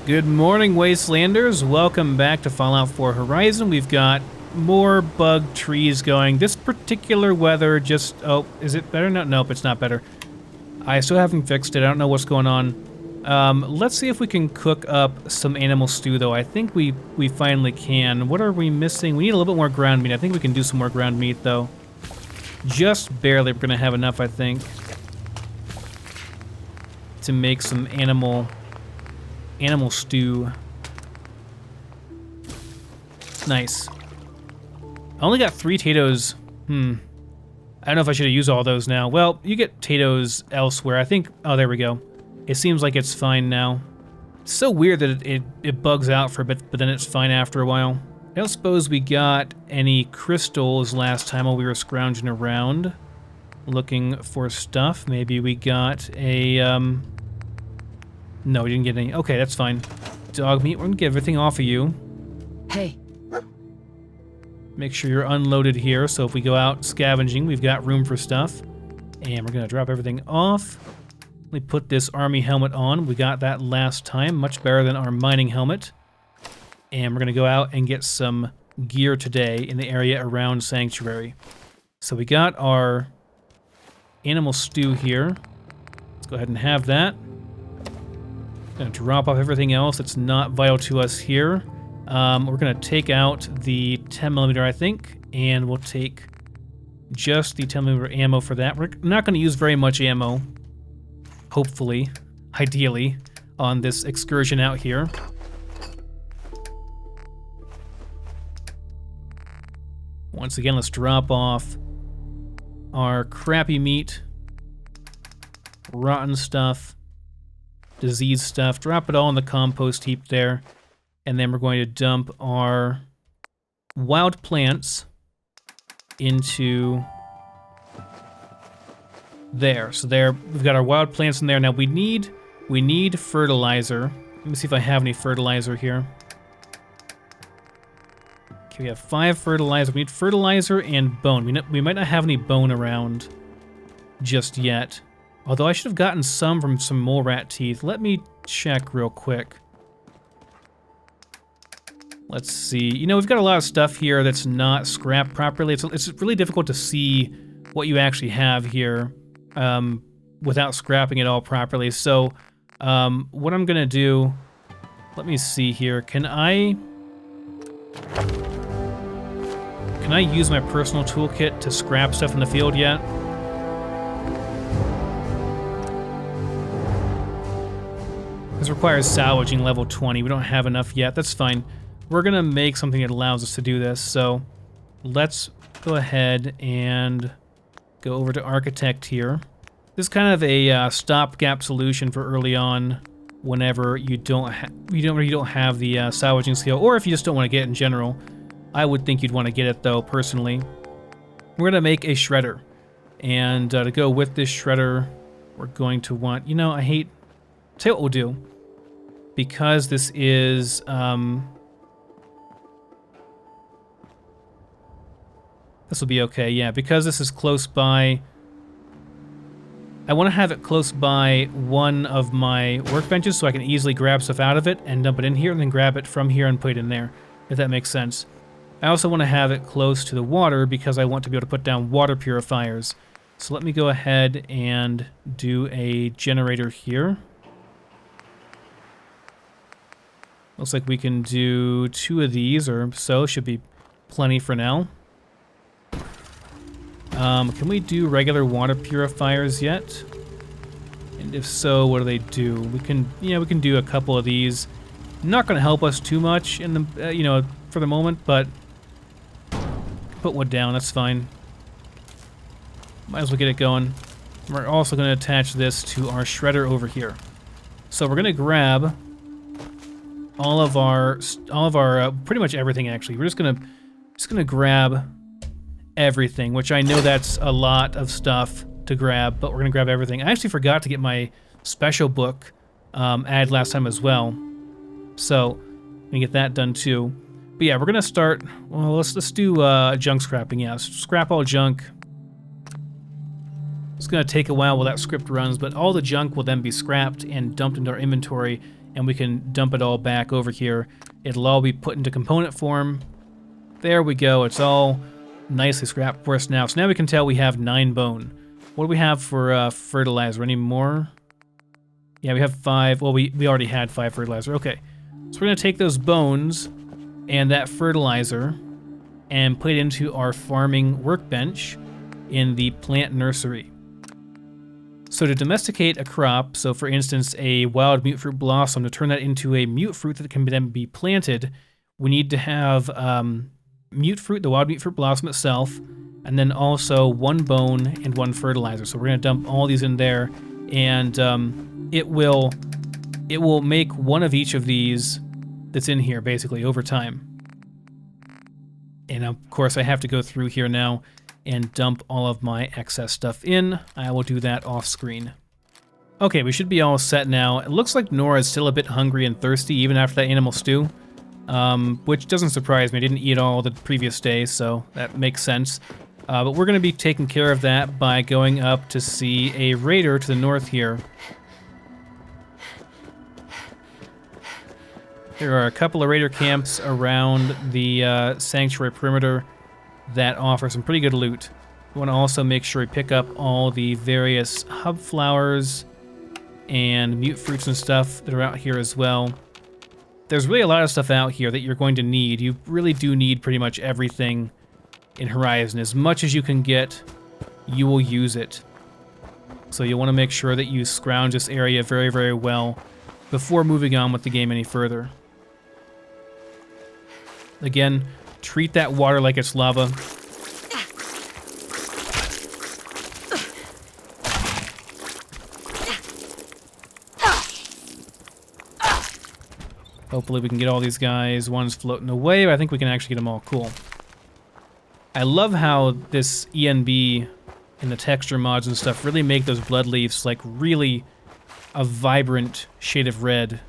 Good morning, Wastelanders. Welcome back to Fallout 4 Horizon. We've got more bug trees going. This particular weather just... Oh, is it better? No, nope, it's not better. I still haven't fixed it. I don't know what's going on. Let's see if we can cook up some animal stew, though. I think we finally can. What are we missing? We need a little bit more ground meat. I think we can do some more ground meat, though. Just barely. We're going to have enough, I think, to make some animal stew. Nice. I only got 3 potatoes. I don't know if I should have used all those now. Well, you get potatoes elsewhere. I think... Oh, there we go. It seems like it's fine now. It's so weird that it bugs out for a bit, but then it's fine after a while. I don't suppose we got any crystals last time while we were scrounging around looking for stuff. Maybe we got a... No, we didn't get any. Okay, that's fine. Dog meat, we're gonna get everything off of you. Hey. Make sure you're unloaded here, so if we go out scavenging, we've got room for stuff. And we're gonna drop everything off. Let me put this army helmet on. We got that last time, much better than our mining helmet. And we're gonna go out and get some gear today in the area around Sanctuary. So we got our animal stew here. Let's go ahead and have that. Gonna drop off everything else that's not vital to us here. We're gonna take out the 10mm, I think, and we'll take just the 10mm ammo for that. We're not gonna use very much ammo, hopefully, ideally, on this excursion out here. Once again, let's drop off our crappy meat, rotten stuff, disease stuff, drop it all in the compost heap there, and then we're going to dump our wild plants into there. So there, we've got our wild plants in there. Now we need fertilizer. Let me see if I have any fertilizer here. Okay, we have 5 fertilizer. We need fertilizer and bone. We might not have any bone around just yet. Although I should have gotten some from some mole rat teeth. Let me check real quick. Let's see. You know, we've got a lot of stuff here that's not scrapped properly. It's really difficult to see what you actually have here without scrapping it all properly. So what I'm going to do... Let me see here. Can I use my personal toolkit to scrap stuff in the field yet? This requires salvaging level 20. We don't have enough yet. That's fine. We're going to make something that allows us to do this. So let's go ahead and go over to Architect here. This is kind of a stopgap solution for early on whenever you don't have the salvaging skill, or if you just don't want to get it in general. I would think you'd want to get it, though, personally. We're going to make a shredder. And to go with this shredder, we're going to want... You know, tell you what we'll do. Because this is, this will be okay, yeah. Because this is close by, I want to have it close by one of my workbenches so I can easily grab stuff out of it and dump it in here and then grab it from here and put it in there, if that makes sense. I also want to have it close to the water because I want to be able to put down water purifiers. So let me go ahead and do a generator here. Looks like we can do 2 of these or so. Should be plenty for now. Can we do regular water purifiers yet? And if so, what do they do? We can do a couple of these. Not going to help us too much in the for the moment, but put wood down. That's fine. Might as well get it going. We're also going to attach this to our shredder over here. So we're going to grab all of our pretty much everything. Actually, we're just gonna grab everything, which I know that's a lot of stuff to grab, but we're gonna grab everything. I actually forgot to get my special book added last time as well, so we can get that done too. But yeah, we're gonna start. Well, let's do junk scrapping. Yeah, scrap all junk. It's going to take a while while that script runs, but all the junk will then be scrapped and dumped into our inventory, and we can dump it all back over here. It'll all be put into component form. There we go. It's all nicely scrapped for us now. So now we can tell we have 9 bone. What do we have for fertilizer? Any more? Yeah, we have 5. Well, we already had 5 fertilizer. Okay. So we're going to take those bones and that fertilizer and put it into our farming workbench in the plant nursery. So to domesticate a crop, so for instance a wild mutfruit blossom, to turn that into a mutfruit that can then be planted, we need to have mutfruit, the wild mutfruit blossom itself, and then also 1 bone and 1 fertilizer. So we're going to dump all these in there, and it will make one of each of these that's in here basically over time. And of course I have to go through here now and dump all of my excess stuff in. I will do that off screen. Okay, we should be all set now. It looks like Nora is still a bit hungry and thirsty even after that animal stew, which doesn't surprise me. I didn't eat all the previous day, so that makes sense. But we're going to be taking care of that by going up to see a raider to the north here. There are a couple of raider camps around the sanctuary perimeter that offer some pretty good loot. We want to also make sure we pick up all the various hub flowers and mute fruits and stuff that are out here as well. There's really a lot of stuff out here that you're going to need. You really do need pretty much everything in Horizon. As much as you can get, you will use it. So you want to make sure that you scrounge this area very, very well before moving on with the game any further. Again, treat that water like it's lava. Hopefully we can get all these guys. One's floating away, but I think we can actually get them all. Cool. I love how this ENB and the texture mods and stuff really make those blood leaves like really a vibrant shade of red.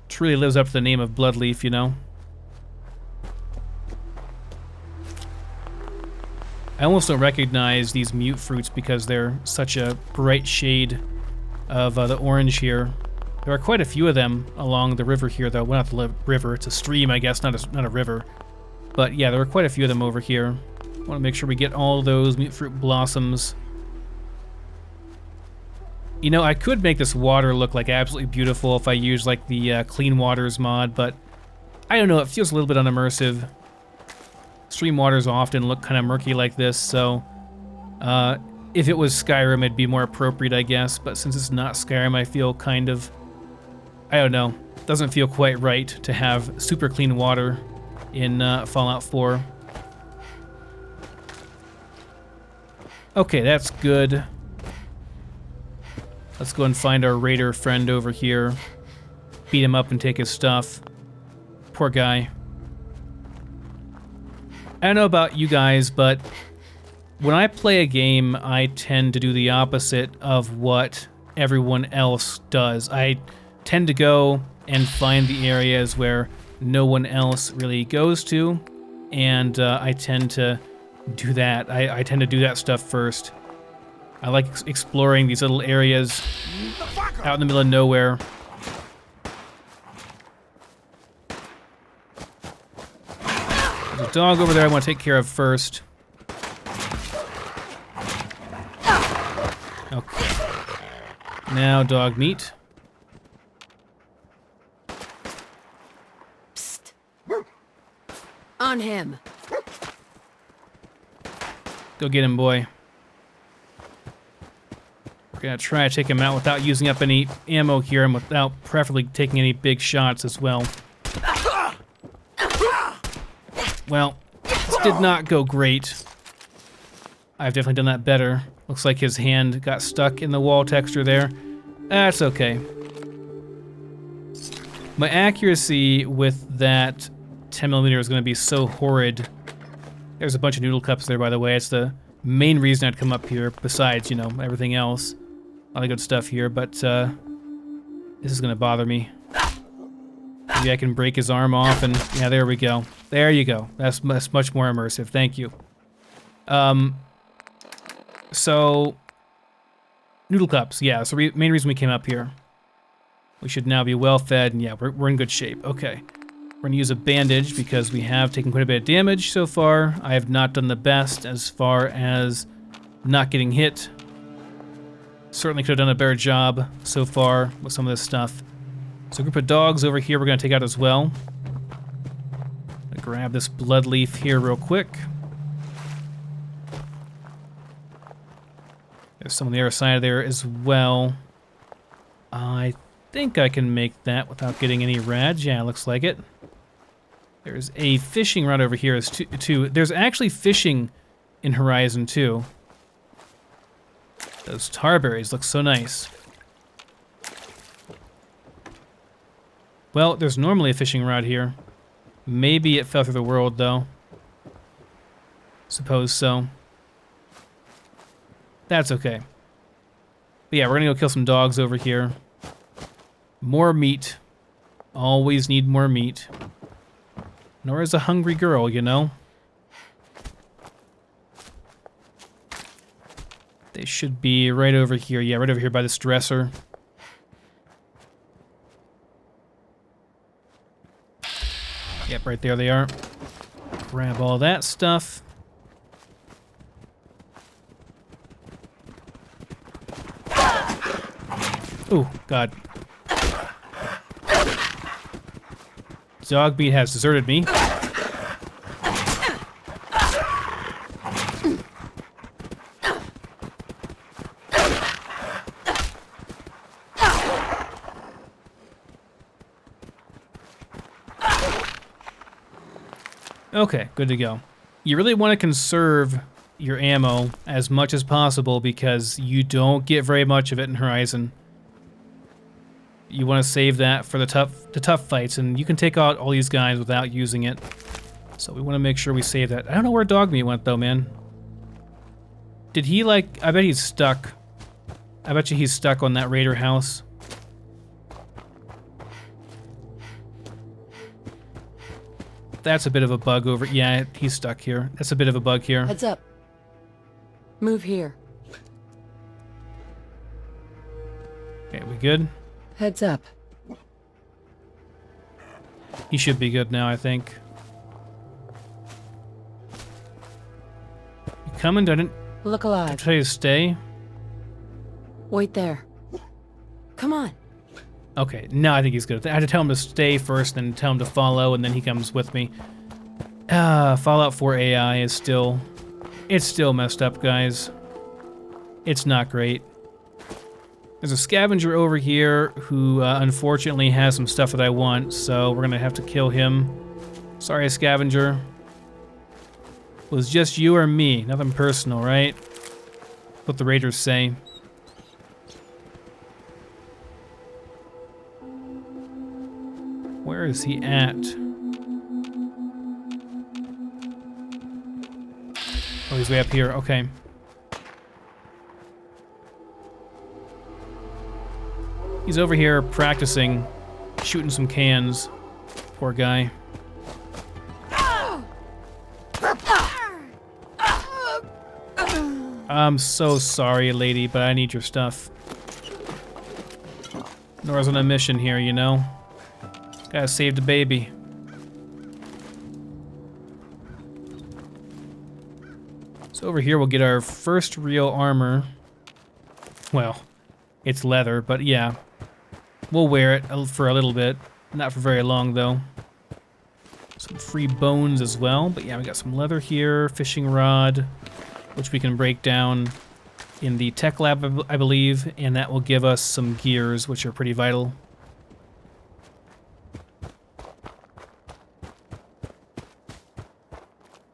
Truly lives up to the name of blood leaf, you know? I almost don't recognize these mute fruits because they're such a bright shade of the orange here. There are quite a few of them along the river here, though. Well, not the river, it's a stream, I guess, not a river. But yeah, there are quite a few of them over here. I want to make sure we get all those mute fruit blossoms. You know, I could make this water look like absolutely beautiful if I use like the Clean Waters mod, but I don't know, it feels a little bit unimmersive. Stream waters often look kind of murky like this, so if it was Skyrim, it'd be more appropriate, I guess. But since it's not Skyrim, I feel kind of, I don't know, doesn't feel quite right to have super clean water in Fallout 4. Okay, that's good. Let's go and find our raider friend over here. Beat him up and take his stuff. Poor guy. I don't know about you guys, but when I play a game, I tend to do the opposite of what everyone else does. I tend to go and find the areas where no one else really goes to, and I tend to do that. I tend to do that stuff first. I like exploring these little areas out in the middle of nowhere. There's a dog over there I want to take care of first. Okay. Now dog meat. Psst. On him. Go get him, boy. We're gonna try to take him out without using up any ammo here and without preferably taking any big shots as well. Well, this did not go great. I've definitely done that better. Looks like his hand got stuck in the wall texture there. That's okay. My accuracy with that 10mm is going to be so horrid. There's a bunch of noodle cups there, by the way. It's the main reason I'd come up here, besides, you know, everything else. A lot of good stuff here, but this is going to bother me. Maybe I can break his arm off and... yeah, there we go. There you go. That's much more immersive. Thank you. So... noodle cups, yeah. So main reason we came up here. We should now be well fed, and yeah, we're in good shape. Okay. We're going to use a bandage because we have taken quite a bit of damage so far. I have not done the best as far as not getting hit. Certainly could have done a better job so far with some of this stuff. So a group of dogs over here we're going to take out as well. Grab this blood leaf here real quick. There's some on the other side there as well. I think I can make that without getting any rads. Yeah, looks like it. There's a fishing rod over here as too. There's actually fishing in Horizon 2. Those tarberries look so nice. Well, there's normally a fishing rod here. Maybe it fell through the world, though. Suppose so. That's okay. But yeah, we're gonna go kill some dogs over here. More meat. Always need more meat. Nor is a hungry girl, you know? They should be right over here. Yeah, right over here by this dresser. Yep, right there they are. Grab all that stuff. Oh, God. Dog meat has deserted me. Okay, good to go. You really want to conserve your ammo as much as possible because you don't get very much of it in Horizon. You want to save that for the tough fights, and you can take out all these guys without using it. So we want to make sure we save that. I don't know where dog meat went though, man. Did he like? I bet he's stuck. I bet you he's stuck on that raider house. That's a bit of a bug over. Yeah, he's stuck here. That's a bit of a bug here. Heads up. Move here. Okay, we good? Heads up. He should be good now, I think. You coming? Didn't Look I alive. tell you to stay? Wait there. Come on. Okay, no, I think he's good. I had to tell him to stay first, then tell him to follow, and then he comes with me. Fallout 4 AI is still... It's still messed up, guys. It's not great. There's a scavenger over here who, unfortunately, has some stuff that I want, so we're gonna have to kill him. Sorry, scavenger. It was just you or me. Nothing personal, right? What the raiders say. Where is he at? Oh, he's way up here. Okay. He's over here practicing shooting some cans. Poor guy. I'm so sorry, lady, but I need your stuff. Nora's on a mission here, you know? Gotta save the baby. So over here we'll get our first real armor. Well, it's leather, but yeah. We'll wear it for a little bit. Not for very long, though. Some free bones as well. But yeah, we got some leather here. Fishing rod, which we can break down in the tech lab, I believe. And that will give us some gears, which are pretty vital.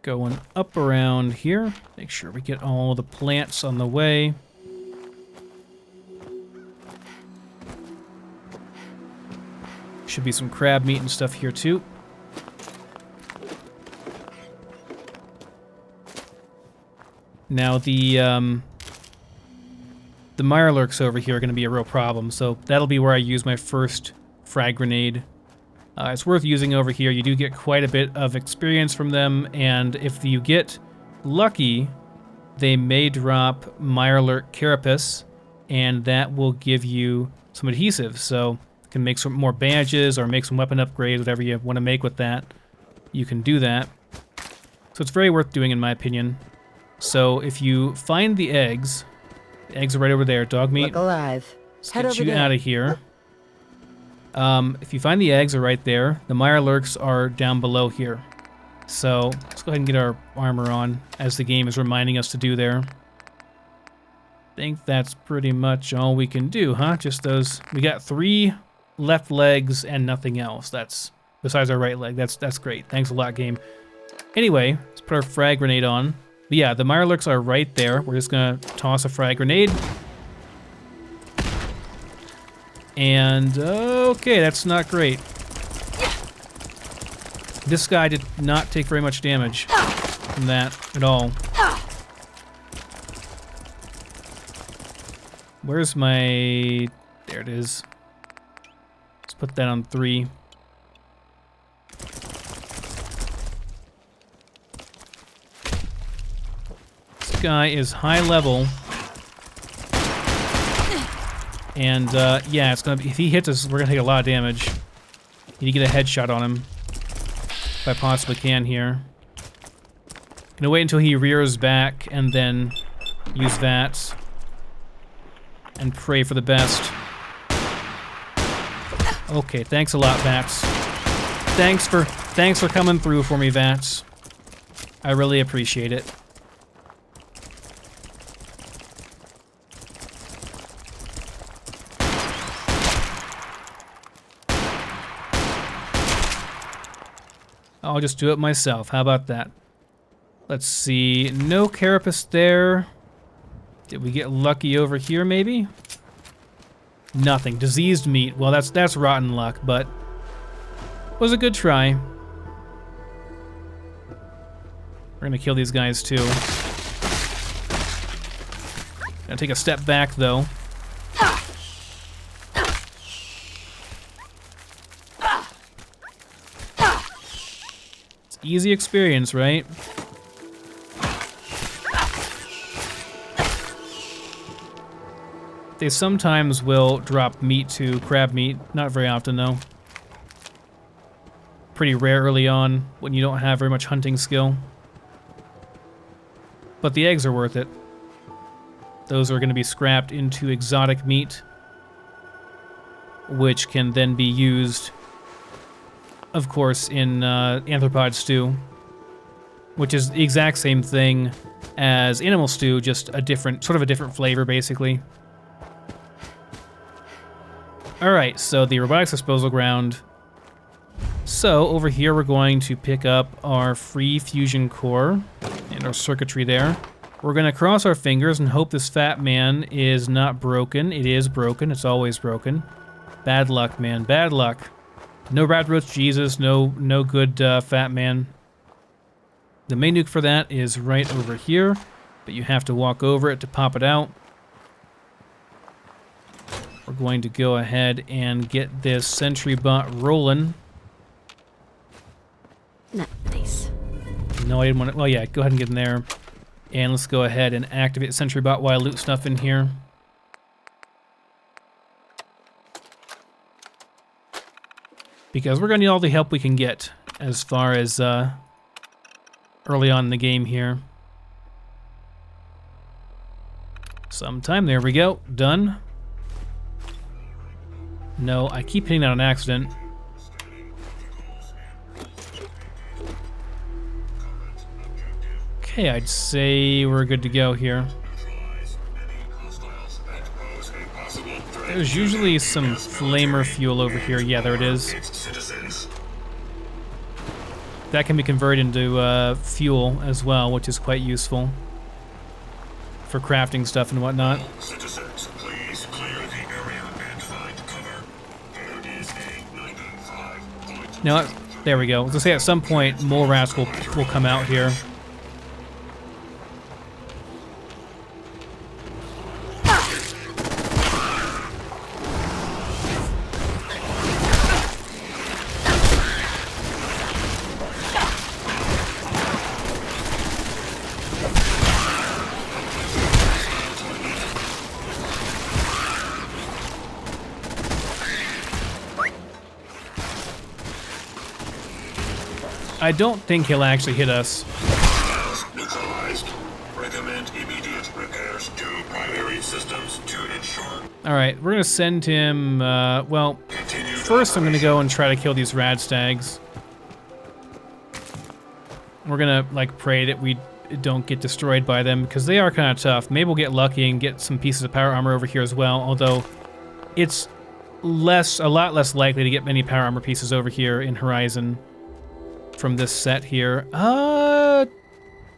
Going up around here. Make sure we get all the plants on the way. Should be some crab meat and stuff here too. Now the mirelurks over here are going to be a real problem, so that'll be where I use my first frag grenade. It's worth using over here. You do get quite a bit of experience from them, and if you get lucky, they may drop mirelurk carapace, and that will give you some adhesive. So can make some more badges or make some weapon upgrades, whatever you want to make with that. You can do that. So it's very worth doing in my opinion. So if you find the eggs are right over there, dog meat. Look alive. Let's Head get over you there. out of here. If you find the eggs are right there, the mirelurks are down below here. So let's go ahead and get our armor on, as the game is reminding us to do there. I think that's pretty much all we can do, huh? Just those. We got 3 left legs and nothing else. That's besides our right leg. That's great. Thanks a lot, game. Anyway, let's put our frag grenade on. But yeah, the mirelurks are right there. We're just gonna toss a frag grenade. And okay, that's not great. This guy did not take very much damage from that at all. Where's my... There it is. Let's put that on 3. This guy is high level. And yeah, it's gonna be, if he hits us, we're gonna take a lot of damage. Need to get a headshot on him. If I possibly can here. Gonna wait until he rears back and then use that. And pray for the best. Okay, thanks a lot, Vats. Thanks for coming through for me, Vats. I really appreciate it. I'll just do it myself. How about that? Let's see. No carapace there. Did we get lucky over here, maybe? Nothing. Diseased meat. Well, that's rotten luck, but was a good try. We're gonna kill these guys too. Gonna take a step back though. It's easy experience, right? They sometimes will drop meat to crab meat. Not very often, though. Pretty rare early on when you don't have very much hunting skill. But the eggs are worth it. Those are going to be scrapped into exotic meat, which can then be used, of course, in anthropod stew, which is the exact same thing as animal stew, just a different, sort of a different flavor, basically. Alright, so the robotics disposal ground. So, over here we're going to pick up our free fusion core and our circuitry there. We're going to cross our fingers and hope this fat man is not broken. It is broken. It's always broken. Bad luck, man. Bad luck. No Rat Roach Jesus. No good fat man. The main nuke for that is right over here, but you have to walk over it to pop it out. We're going to go ahead and get this sentry bot rolling. Nice. No, I didn't want to... Well, yeah, go ahead and get in there. And let's go ahead and activate sentry bot while I loot stuff in here. Because we're going to need all the help we can get as far as early on in the game here. Sometime. There we go. Done. No, I keep hitting that on accident. Okay, I'd say we're good to go here. There's usually some flamer fuel over here. Yeah, there it is. That can be converted into fuel as well, which is quite useful for crafting stuff and whatnot. Now, there we go. I was gonna say at some point, mole rats will come out here. I don't think he'll actually hit us. Neutralized. Recommend immediate repairs to primary systems to ensure. Alright, we're gonna send him, well, Continued first I'm gonna operation. go and try to kill these Radstags. We're gonna, like, pray that we don't get destroyed by them, because they are kind of tough. Maybe we'll get lucky and get some pieces of power armor over here as well, although it's a lot less likely to get many power armor pieces over here in Horizon from this set here.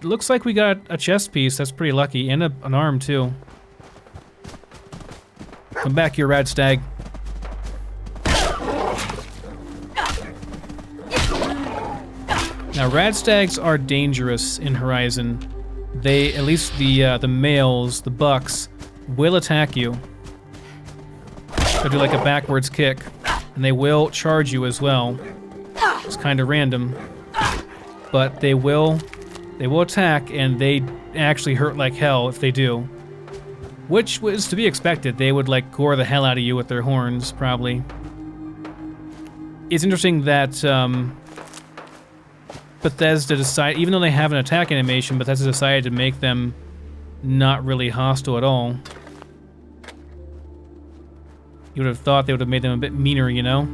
Looks like we got a chest piece. That's pretty lucky, and an arm too. Come back here, Radstag. Now, Radstags are dangerous in Horizon. They, at least the males, the bucks, will attack you. They'll do like a backwards kick, and they will charge you as well. It's kind of random, but they will attack, and they actually hurt like hell if they do. Which was to be expected. They would like gore the hell out of you with their horns, probably. It's interesting that Bethesda decided, even though they have an attack animation, Bethesda decided to make them not really hostile at all. You would have thought they would have made them a bit meaner, you know?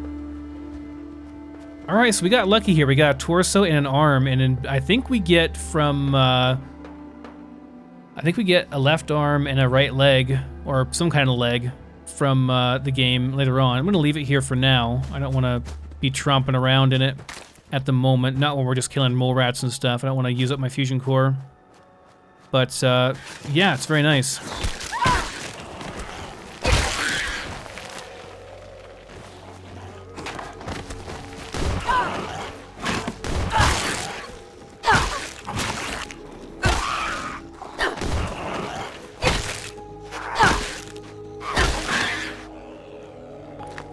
Alright, so we got lucky here. We got a torso and an arm, and then I think we get from, I think we get a left arm and a right leg, or some kind of leg, from the game later on. I'm going to leave it here for now. I don't want to be tromping around in it at the moment. Not when we're just killing mole rats and stuff. I don't want to use up my fusion core. But, yeah, it's very nice.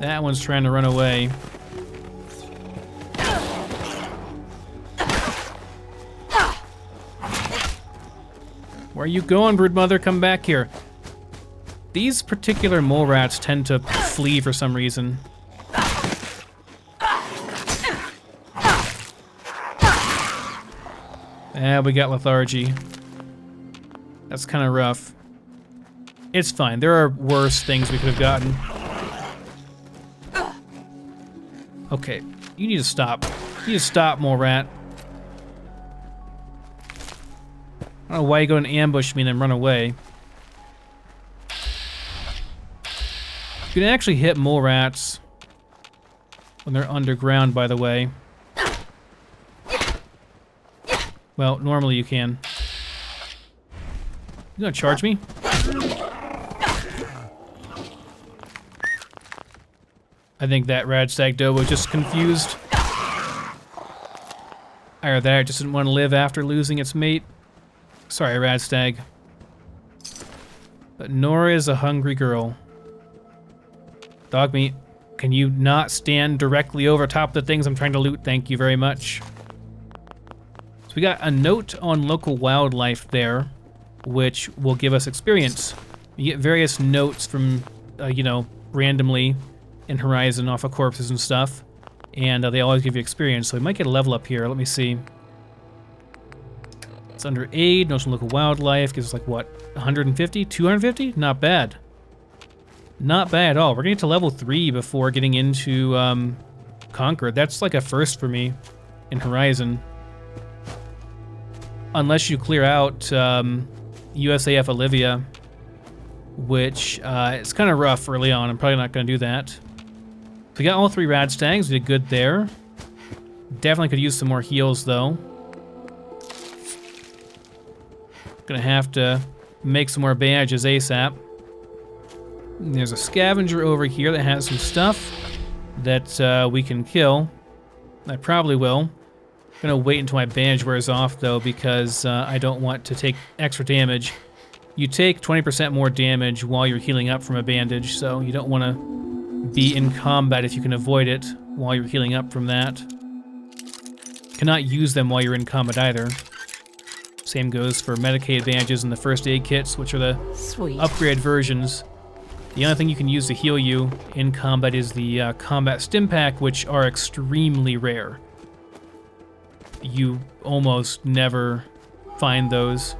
That one's trying to run away. Where are you going, broodmother? Come back here. These particular mole rats tend to flee for some reason. Ah, we got lethargy. That's kind of rough. It's fine. There are worse things we could have gotten. Okay, you need to stop. You need to stop, mole rat. I don't know why you go and ambush me and then run away. You can actually hit mole rats when they're underground, by the way. Well, normally you can. You gonna charge me? I think that Radstag Doe was just confused. Either that, it just didn't want to live after losing its mate. Sorry, Radstag. But Nora is a hungry girl. Dog meat, can you not stand directly over top of the things I'm trying to loot? Thank you very much. So we got a note on local wildlife there, which will give us experience. You get various notes from, you know, randomly in Horizon off of corpses and stuff, and they always give you experience, so we might get a level up here. Let me see. It's under aid, notes on local wildlife, gives us like what, 150, 250? Not bad. Not bad at all. We're gonna get to level 3 before getting into Conquer. That's like a first for me in Horizon. Unless you clear out USAF Olivia, which it's kind of rough early on. I'm probably not gonna do that. So we got all 3 Radstags, we did good there. Definitely could use some more heals though. Gonna have to make some more bandages ASAP. And there's a scavenger over here that has some stuff that we can kill. I probably will. Gonna wait until my bandage wears off though, because I don't want to take extra damage. You take 20% more damage while you're healing up from a bandage, so you don't want to be in combat if you can avoid it while you're healing up from that. Cannot use them while you're in combat either. Same goes for medicated bandages and the first aid kits, which are the upgraded versions. The only thing you can use to heal you in combat is the combat stim pack, which are extremely rare. you almost never find those.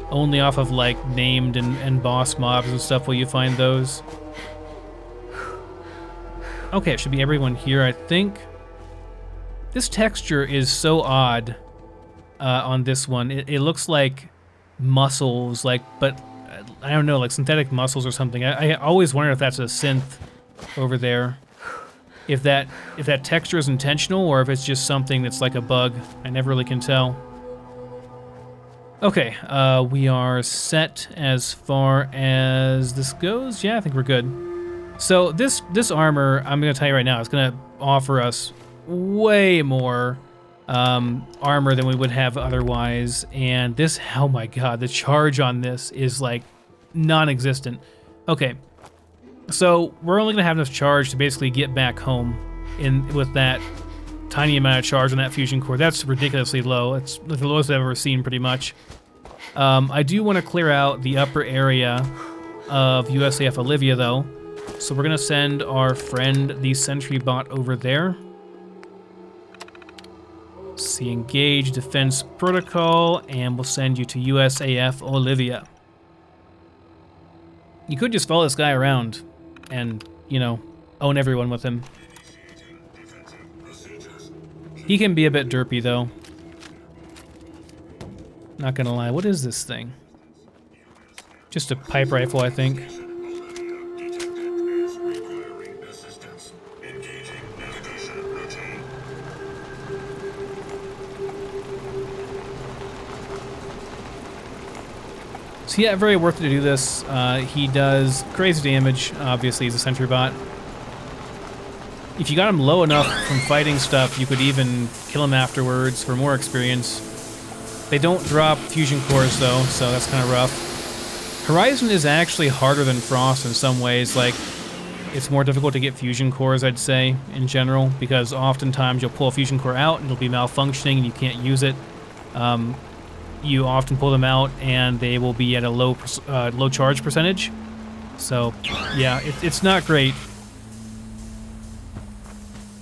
Only off of like named and boss mobs and stuff will you find those. Okay, it should be everyone here, I think. This texture is so odd on this one. It looks like muscles, like, but I don't know, like synthetic muscles or something. I always wonder if that's a synth over there. If that texture is intentional or if it's just something that's like a bug. I never really can tell. Okay, we are set as far as this goes. Yeah, I think we're good. So this armor, I'm gonna tell you right now, it's gonna offer us way more armor than we would have otherwise. And this, oh my god, the charge on this is like non-existent. Okay, so we're only gonna have enough charge to basically get back home with that tiny amount of charge on that fusion core. That's ridiculously low. It's the lowest I've ever seen, pretty much. I do want to clear out the upper area of USAF Olivia, though. So we're going to send our friend, the sentry bot, over there. See, engage defense protocol, and we'll send you to USAF Olivia. You could just follow this guy around and, you know, own everyone with him. He can be a bit derpy, though. Not gonna lie, what is this thing? Just a pipe rifle, I think. So yeah, very worth it to do this. He does crazy damage, obviously, he's a sentry bot. If you got him low enough from fighting stuff, you could even kill him afterwards for more experience. They don't drop fusion cores though, so that's kind of rough. Horizon is actually harder than Frost in some ways. Like, it's more difficult to get fusion cores, I'd say, in general, because oftentimes you'll pull a fusion core out and it'll be malfunctioning and you can't use it. You often pull them out and they will be at a low charge percentage. So, yeah, it's not great.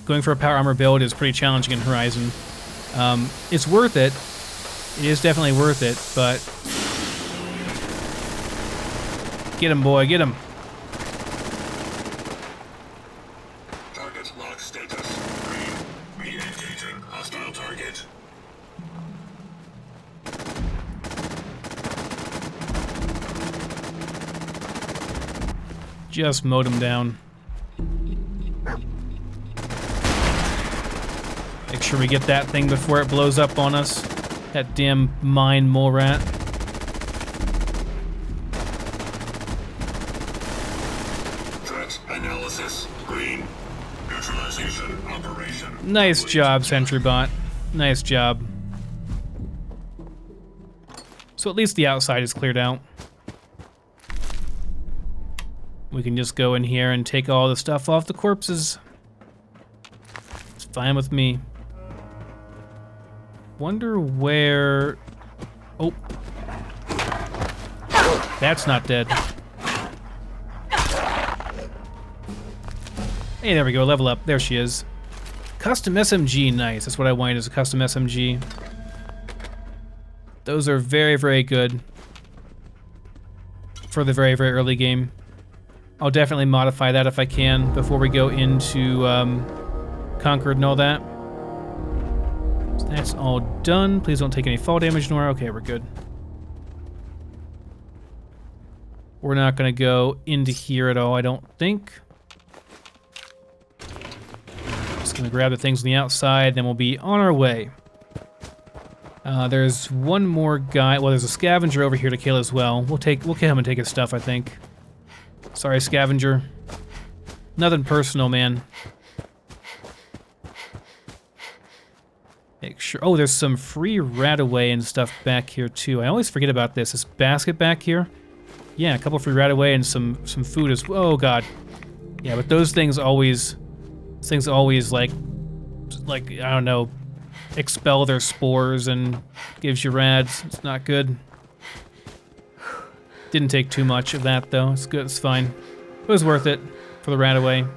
Going for a power armor build is pretty challenging in Horizon. It's worth it. It is definitely worth it, but... Get him, boy, get him. Target lock status. Re-engaging hostile target. Just mowed him down. Make sure we get that thing before it blows up on us. That damn mine mole rat. Threat analysis. Green. Neutralization operation. Nice job, sentry bot. Nice job. So at least the outside is cleared out. We can just go in here and take all the stuff off the corpses. It's fine with me. Wonder where... Oh. That's not dead. Hey, there we go. Level up. There she is. Custom SMG. Nice. That's what I wanted, is a custom SMG. Those are very, very good for the very, very early game. I'll definitely modify that if I can before we go into Conquered and all that. So that's all done. Please don't take any fall damage, Nora. Okay, we're good. We're not going to go into here at all, I don't think. Just going to grab the things on the outside, then we'll be on our way. There's one more guy. Well, there's a scavenger over here to kill as well. We'll kill him and take his stuff, I think. Sorry, scavenger. Nothing personal, man. Make sure. Oh, there's some free Radaway and stuff back here too. I always forget about this. This basket back here. Yeah, a couple free Radaway and some food as well. Oh god. Yeah, but those things always like I don't know, expel their spores and gives you rads. It's not good. Didn't take too much of that though. It's good. It's fine. It was worth it for the Radaway.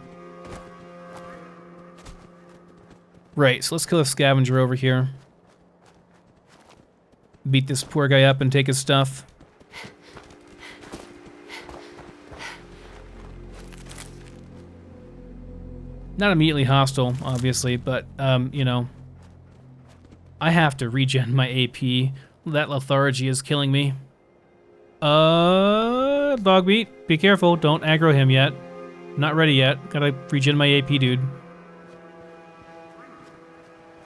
Right, so let's kill a scavenger over here. beat this poor guy up and take his stuff. Not immediately hostile, obviously, but, you know, I have to regen my AP. That lethargy is killing me. Bogbeat, be careful. Don't aggro him yet. Not ready yet. Gotta regen my AP, dude.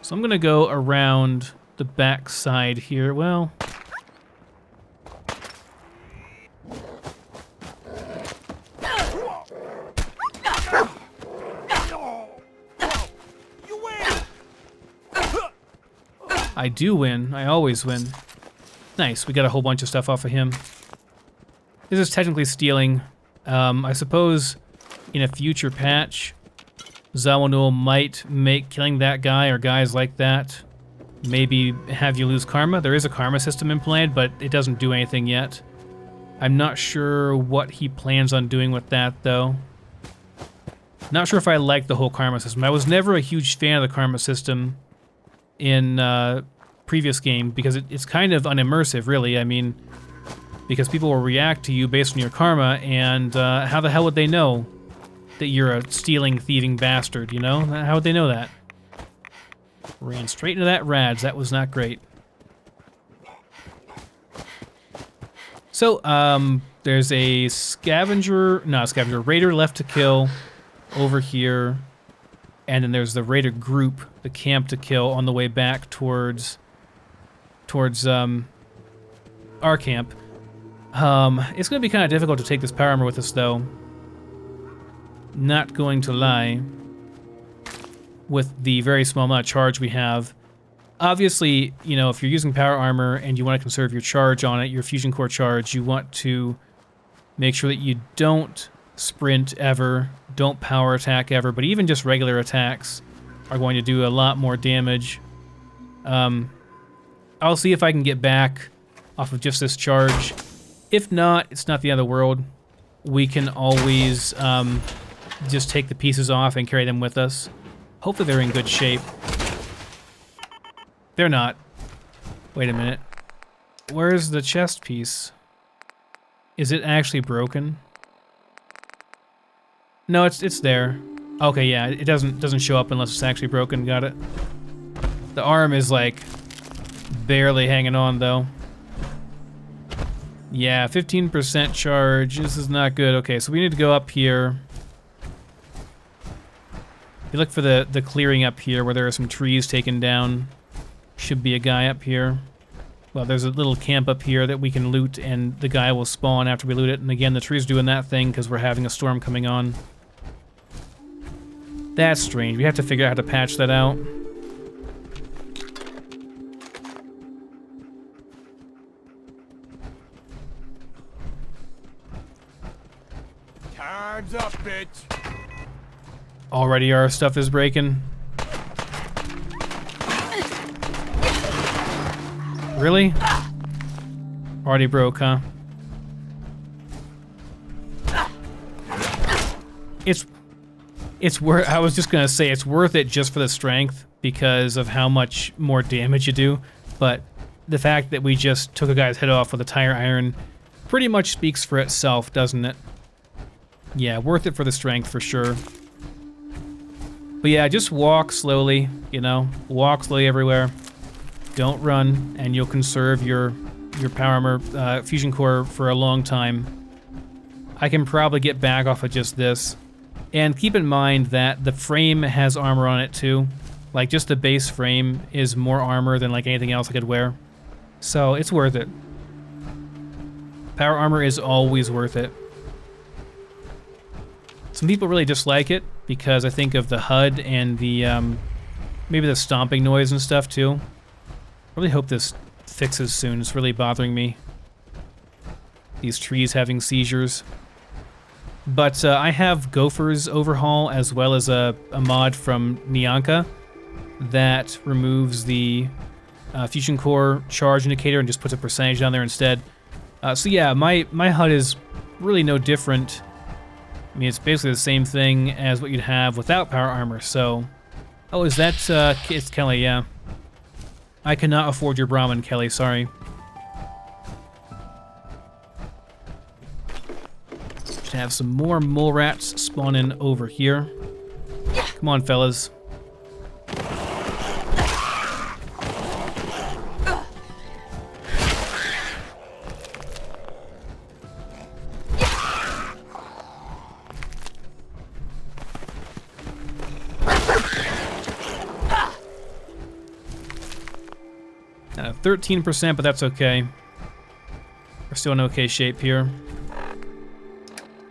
So I'm gonna go around the back side here. Well... I do win. I always win. Nice, we got a whole bunch of stuff off of him. This is technically stealing. I suppose in a future patch, Zawanul might make killing that guy or guys like that maybe have you lose karma. There is a karma system implanted, but it doesn't do anything yet. I'm not sure what he plans on doing with that, though. Not sure if I like the whole karma system. I was never a huge fan of the karma system in previous game because it's kind of unimmersive, really. I mean, because people will react to you based on your karma, and how the hell would they know that you're a stealing, thieving bastard, you know? How would they know that? Ran straight into that Rads. That was not great. So, there's a raider left to kill over here. And then there's the raider group, the camp to kill on the way back towards our camp. It's going to be kind of difficult to take this power armor with us, though. Not going to lie. With the very small amount of charge we have. Obviously, you know, if you're using power armor and you want to conserve your charge on it, your fusion core charge, you want to make sure that you don't sprint ever, don't power attack ever, but even just regular attacks are going to do a lot more damage. I'll see if I can get back off of just this charge. If not, it's not the end of the world. We can always just take the pieces off and carry them with us. Hopefully they're in good shape. They're not. Wait a minute. Where's the chest piece? Is it actually broken? No, it's there. Okay, yeah, it doesn't show up unless it's actually broken. Got it. The arm is like barely hanging on though. Yeah, 15% charge. This is not good. Okay, so we need to go up here. You look for the clearing up here where there are some trees taken down. Should be a guy up here. Well, there's a little camp up here that we can loot, and the guy will spawn after we loot it. And again, the tree's doing that thing because we're having a storm coming on. That's strange. We have to figure out how to patch that out. Time's up, bitch. Already our stuff is breaking. Really? Already broke, huh? It's worth. I was just gonna say it's worth it just for the strength because of how much more damage you do. But the fact that we just took a guy's head off with a tire iron pretty much speaks for itself, doesn't it? Yeah, worth it for the strength for sure. But yeah, just walk slowly, you know, walk slowly everywhere. Don't run, and you'll conserve your power armor fusion core for a long time. I can probably get back off of just this. And keep in mind that the frame has armor on it too. Like, just the base frame is more armor than like anything else I could wear. So it's worth it. Power armor is always worth it. Some people really dislike it because I think of the HUD and the maybe the stomping noise and stuff too. I really hope this fixes soon. It's really bothering me. These trees having seizures. But I have Gopher's Overhaul as well as a mod from Nyanka that removes the fusion core charge indicator and just puts a percentage down there instead. So yeah, my HUD is really no different. I mean, it's basically the same thing as what you'd have without power armor, so... Oh, is that, it's Kelly, yeah. I cannot afford your Brahmin, Kelly, sorry. to have some more mole rats spawn in over here. Come on, fellas. At 13%, but that's okay. We're still in okay shape here.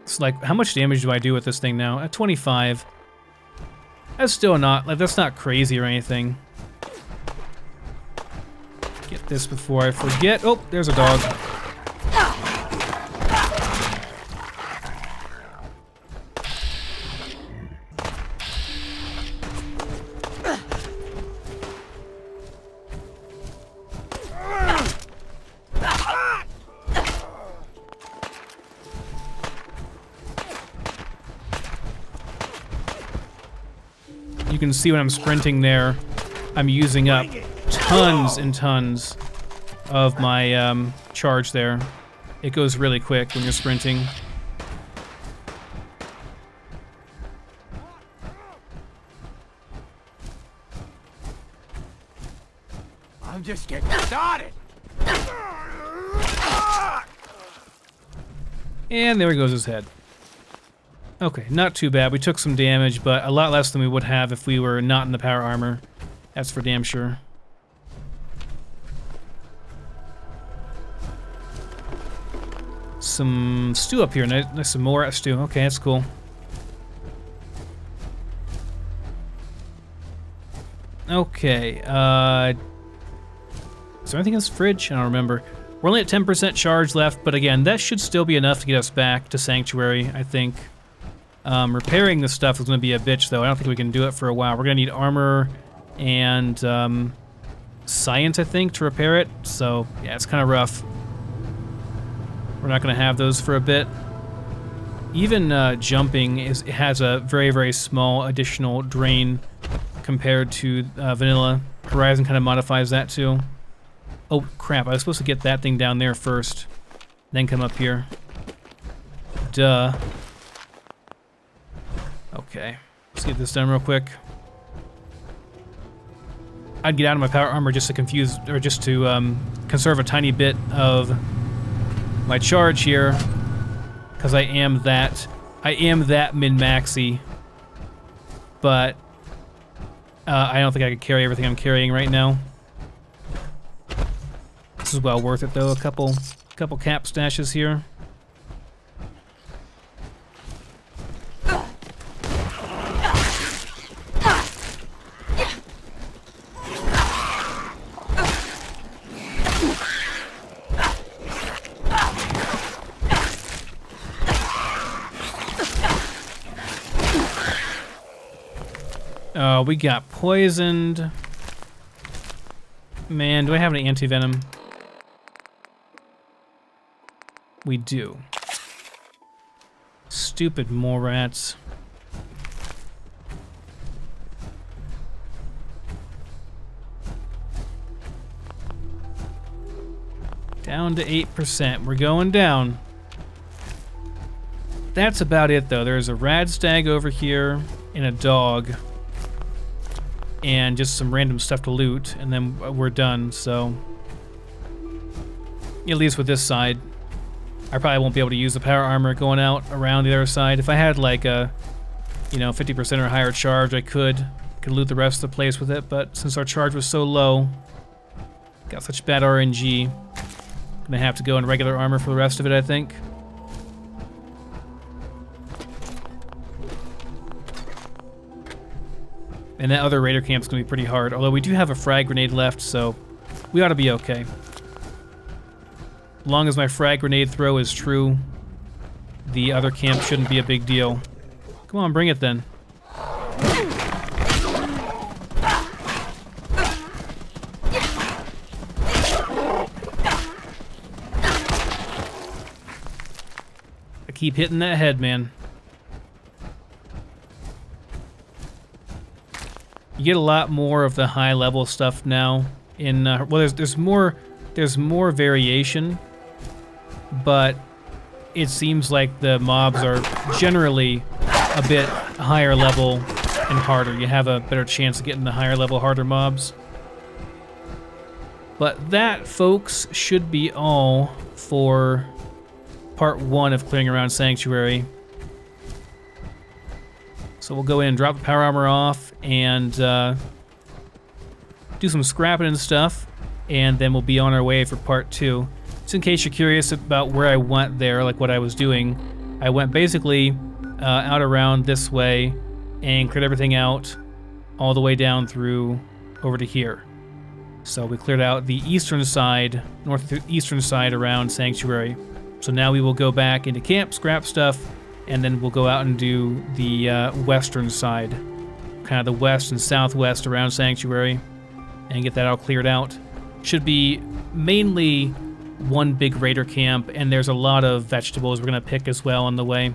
It's like, how much damage do I do with this thing now? At 25. That's still not, like, that's not crazy or anything. Get this before I forget. Oh, there's a dog. You can see when I'm sprinting there, I'm using up tons and tons of my charge there. It goes really quick when you're sprinting. I'm just getting started. And there goes his head. Okay, not too bad. We took some damage, but a lot less than we would have if we were not in the power armor. That's for damn sure. Some stew up here. Nice, some more stew. Okay, that's cool. Okay, is there anything in this fridge? I don't remember. We're only at 10% charge left, but again, that should still be enough to get us back to Sanctuary, I think. Repairing this stuff is going to be a bitch, though. I don't think we can do it for a while. We're going to need armor and science, I think, to repair it. So, yeah, it's kind of rough. We're not going to have those for a bit. Even jumping has a very, very small additional drain compared to vanilla. Horizon kind of modifies that, too. Oh, crap. I was supposed to get that thing down there first, then come up here. Duh. Okay, let's get this done real quick. I'd get out of my power armor just to conserve a tiny bit of my charge here, because I am that min-maxy. But I don't think I could carry everything I'm carrying right now. This is well worth it though. A couple cap stashes here. We got poisoned. Man, do I have any anti-venom? We do. Stupid mole rats. Down to 8%. We're going down. That's about it, though. There's a Radstag over here and a dog. And just some random stuff to loot, and then we're done, so... At least with this side. I probably won't be able to use the power armor going out around the other side. If I had like a, 50% or higher charge, I could loot the rest of the place with it, but since our charge was so low, got such bad RNG, gonna have to go in regular armor for the rest of it, I think. And that other raider camp's gonna be pretty hard, although we do have a frag grenade left, so we ought to be okay. As long as my frag grenade throw is true, the other camp shouldn't be a big deal. Come on, bring it then. I keep hitting that head, man. You get a lot more of the high level stuff now. Well, there's more variation, but it seems like the mobs are generally a bit higher level and harder. You have a better chance of getting the higher level, harder mobs. But that, folks, should be all for part 1 of clearing around Sanctuary. So we'll go in and drop the power armor off and do some scrapping and stuff, and then we'll be on our way for part 2. Just in case you're curious about where I went there, like what I was doing, I went basically out around this way and cleared everything out all the way down through over to here. So we cleared out the eastern side, northeastern side around Sanctuary. So now we will go back into camp, scrap stuff, and then we'll go out and do the western side, kind of the west and southwest around Sanctuary, and get that all cleared out. Should be mainly one big raider camp, and there's a lot of vegetables we're going to pick as well on the way.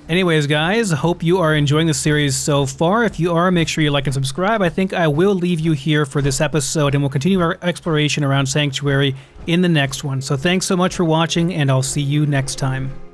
Anyways, guys, hope you are enjoying the series so far. If you are, make sure you like and subscribe. I think I will leave you here for this episode, and we'll continue our exploration around Sanctuary in the next one. So thanks so much for watching, and I'll see you next time.